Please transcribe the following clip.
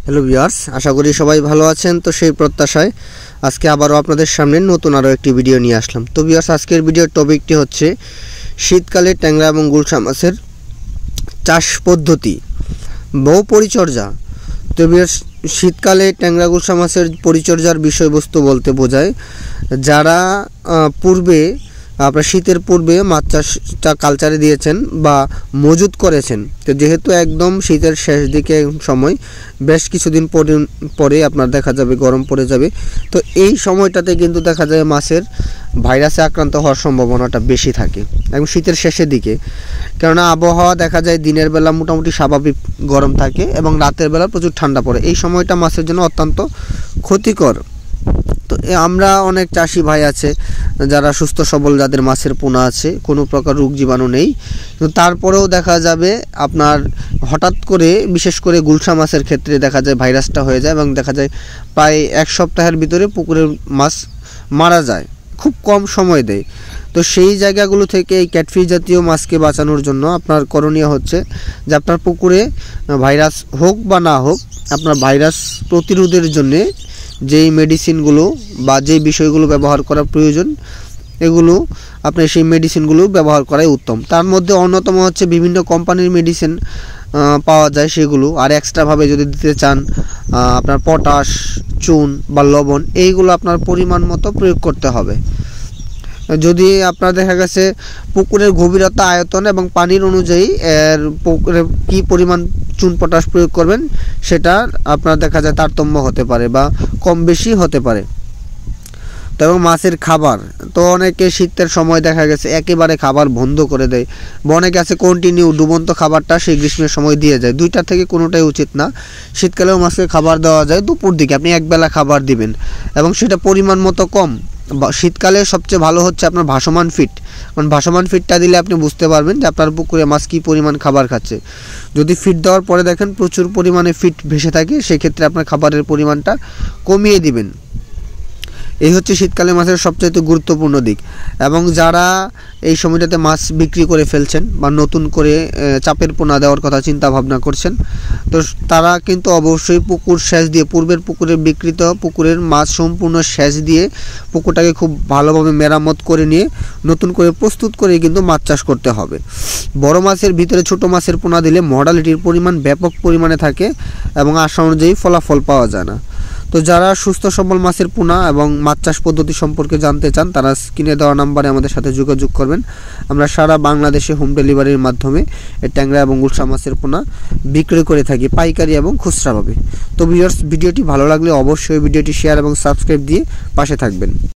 Hello viewers, আশা করি সবাই ভালো আছেন। তো সেই প্রত্যাশায় আজকে আবারও আপনাদের সামনে নতুন আরও একটি ভিডিও নিয়ে আসলাম। তো ভিউয়ার্স, আজকের ভিডিওর টপিকটি হচ্ছে শীতকালে ট্যাংরা এবং গুলশা মাছের চাষ পদ্ধতি, বহু পরিচর্যা। তো ভিউয়ার্স, শীতকালে ট্যাংরা গুলশা মাছের পরিচর্যার বিষয়বস্তু বলতে বোঝায় যারা পূর্বে আপনার শীতের পূর্বে মাছ চাষটা কালচারে দিয়েছেন বা মজুত করেছেন, তো যেহেতু একদম শীতের শেষ দিকে সময়, বেশ কিছুদিন পরে আপনার দেখা যাবে গরম পড়ে যাবে। তো এই সময়টাতে কিন্তু দেখা যায় মাছের ভাইরাসে আক্রান্ত হওয়ার সম্ভাবনাটা বেশি থাকে এবং শীতের শেষের দিকে, কেননা আবহাওয়া দেখা যায় দিনের বেলা মোটামুটি স্বাভাবিক গরম থাকে এবং রাতের বেলা প্রচুর ঠান্ডা পড়ে। এই সময়টা মাছের জন্য অত্যন্ত ক্ষতিকর। তো আমরা অনেক চাষি ভাই আছে যারা সুস্থ সবল, যাদের মাছের পোনা আছে, কোনো প্রকার রোগ জীবাণু নেই, কিন্তু তারপরেও দেখা যাবে আপনার হঠাৎ করে, বিশেষ করে গুলশা মাছের ক্ষেত্রে দেখা যায় ভাইরাসটা হয়ে যায় এবং দেখা যায় প্রায় এক সপ্তাহের ভিতরে পুকুরের মাছ মারা যায়, খুব কম সময় দেয়। তো সেই জায়গাগুলো থেকে এই ক্যাটফিশ জাতীয় মাছকে বাঁচানোর জন্য আপনার করণীয় হচ্ছে যে আপনার পুকুরে ভাইরাস হোক বা না হোক, আপনার ভাইরাস প্রতিরোধের জন্যে যেই মেডিসিনগুলো বা যেই বিষয়গুলো ব্যবহার করা প্রয়োজন, এগুলো আপনি সেই মেডিসিনগুলো ব্যবহার করাই উত্তম। তার মধ্যে অন্যতম হচ্ছে বিভিন্ন কোম্পানির মেডিসিন পাওয়া যায়, সেগুলো আর এক্সট্রাভাবে যদি দিতে চান আপনার পটাশ, চুন বা লবণ, এইগুলো আপনার পরিমাণ মতো প্রয়োগ করতে হবে। যদি আপনার দেখা গেছে পুকুরের গভীরতা, আয়তন এবং পানির অনুযায়ী এর পুকুরে কী পরিমাণ চুন পটাশ প্রয়োগ করবেন সেটা আপনার দেখা যায় তারতম্য হতে পারে বা কম বেশি হতে পারে। তো এবং মাছের খাবার, তো অনেকে শীতের সময় দেখা গেছে একেবারে খাবার বন্ধ করে দেয়, বা অনেকে আছে কন্টিনিউ ডুবন্ত খাবারটা সেই গ্রীষ্মের সময় দিয়ে যায়। দুইটা থেকে কোনোটাই উচিত না। শীতকালেও মাছকে খাবার দেওয়া যায় দুপুর দিকে, আপনি একবেলা খাবার দিবেন এবং সেটা পরিমাণ মতো কম। শীতকালে সবচেয়ে ভালো হচ্ছে আপনার ভাসমান ফিড, কারণ ভাসমান ফিডটা দিলে আপনি বুঝতে পারবেন যে আপনার পুকুরে মাছ কী পরিমাণ খাবার খাচ্ছে। যদি ফিড দেওয়ার পরে দেখেন প্রচুর পরিমাণে ফিড ভেসে থাকে, সেক্ষেত্রে আপনার খাবারের পরিমাণটা কমিয়ে দিবেন। এই হচ্ছে শীতকালে মাছের সবচাইতে গুরুত্বপূর্ণ দিক। এবং যারা এই সময়টাতে মাছ বিক্রি করে ফেলছেন বা নতুন করে চাপের পোনা দেওয়ার কথা চিন্তা ভাবনা করছেন, তো তারা কিন্তু অবশ্যই পুকুর সেচ দিয়ে, পূর্বের পুকুরে বিকৃত পুকুরের মাছ সম্পূর্ণ সেচ দিয়ে পুকুরটাকে খুব ভালোভাবে মেরামত করে নিয়ে নতুন করে প্রস্তুত করে কিন্তু মাছ চাষ করতে হবে। বড় মাছের ভিতরে ছোট মাছের পোনা দিলে মর্টালিটির পরিমাণ ব্যাপক পরিমাণে থাকে এবং আশা অনুযায়ী ফলাফল পাওয়া যায় না। তো যারা সুস্থ সবল মাছের পোনা এবং মাছ চাষ পদ্ধতি সম্পর্কে জানতে চান, তারা স্ক্রিনে দেওয়া নাম্বারে আমাদের সাথে যোগাযোগ করবেন। আমরা সারা বাংলাদেশে হোম ডেলিভারির মাধ্যমে এই ট্যাংরা এবং গুলশা মাছের পোনা বিক্রি করে থাকি, পাইকারি এবং খুচরাভাবে। তো ভিউয়ার্স, ভিডিওটি ভালো লাগলে অবশ্যই ভিডিওটি শেয়ার এবং সাবস্ক্রাইব দিয়ে পাশে থাকবেন।